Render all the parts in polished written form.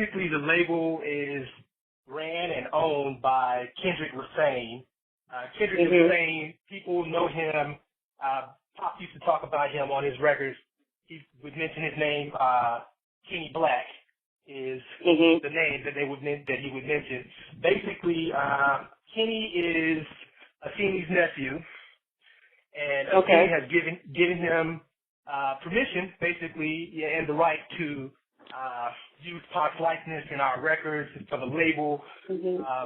basically the label is ran and owned by Kendrick Lasane. Kendrick Lasane, people know him. Pop used to talk about him on his records. He would mention his name. Kenny Black is the name that he would mention. Basically, Kenny is Afeni's nephew, and Afeni has given him permission, basically, and the right to use Pac's likeness in our records for the label.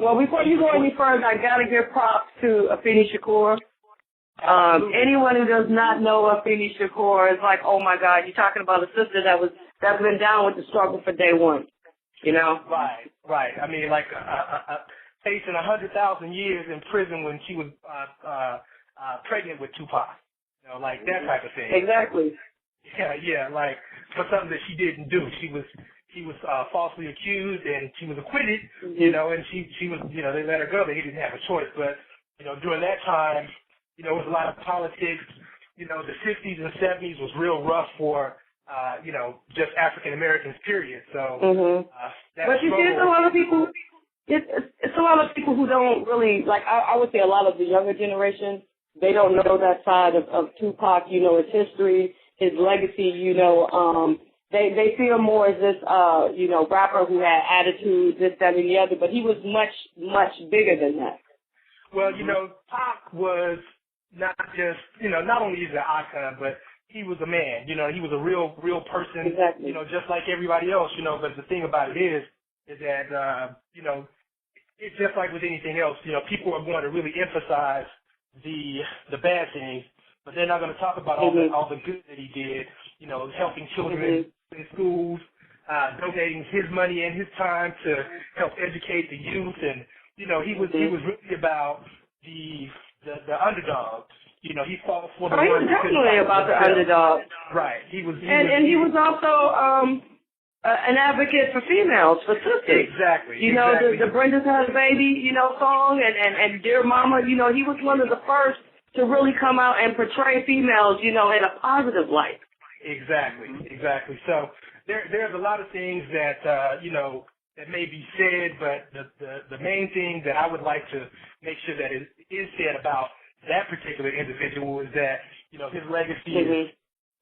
Well, before you go any further, I gotta give props to Afeni Shakur. Anyone who does not know Afeni Shakur is like, oh my God, you're talking about a sister that's been down with the struggle for day one, you know? Right. I mean, like facing 100,000 years in prison when she was pregnant with Tupac, you know, like that type of thing. Exactly. Yeah, like for something that she didn't do. She was falsely accused and she was acquitted, you know, and she was, you know, they let her go. They didn't have a choice. But, you know, during that time, you know, it was a lot of politics. You know, the 60s and 70s was real rough for, you know, just African Americans, period. So, but you see, it's a lot of people. It's a lot of people who don't really like. I would say a lot of the younger generation, they don't know that side of Tupac. You know, his history, his legacy. You know, they see him more as this, you know, rapper who had attitude, this, that, and the other. But he was much bigger than that. Well, you know, Pac was not just, you know, not only is an icon, but he was a man. You know, he was a real person. Exactly. You know, just like everybody else. You know, but the thing about it is that you know, it's just like with anything else. You know, people are going to really emphasize the bad things, but they're not going to talk about all the good that he did. You know, helping children in schools, donating his money and his time to help educate the youth, and you know, he was really about the underdog. You know, he fought for the he was definitely about the underdog. Right. He was he was also an advocate for females, for sisters. Exactly. You know, the Brenda's Had a Baby, you know, song and Dear Mama, you know, he was one of the first to really come out and portray females, you know, in a positive light. Exactly. So there's a lot of things that, you know, that may be said, but the main thing that I would like to make sure that is said about that particular individual is that, you know, his legacy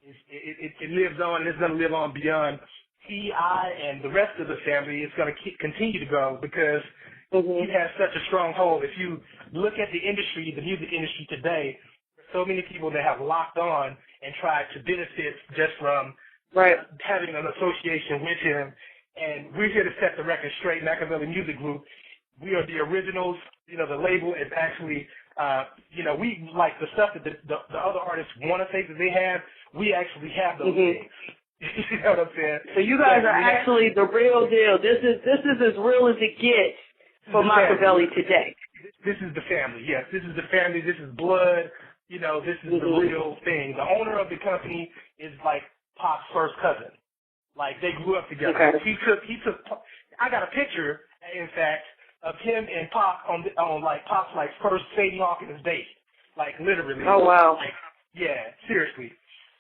it lives on, and it's going to live on beyond I, and the rest of the family. Is going to continue to go because he has such a strong hold. If you look at the industry, the music industry today, there's so many people that have locked on and tried to benefit just from having an association with him. And we're here to set the record straight. Makaveli Music Group, we are the originals. You know, the label is actually, you know, we like the stuff that the other artists want to say that they have. We actually have those things. You know what I'm saying? So you guys are actually the real deal. This is as real as it gets for Makaveli today. This is the family. Yes, this is the family. This is blood. You know, this is the real thing. The owner of the company is like Pac's first cousin. Like, they grew up together. Okay. He took. I got a picture, in fact, of him and Pac on like Pac's like first Sadie Hawkins date. Like, literally. Oh wow. Like, yeah, seriously.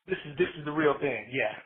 This is the real thing. Yeah.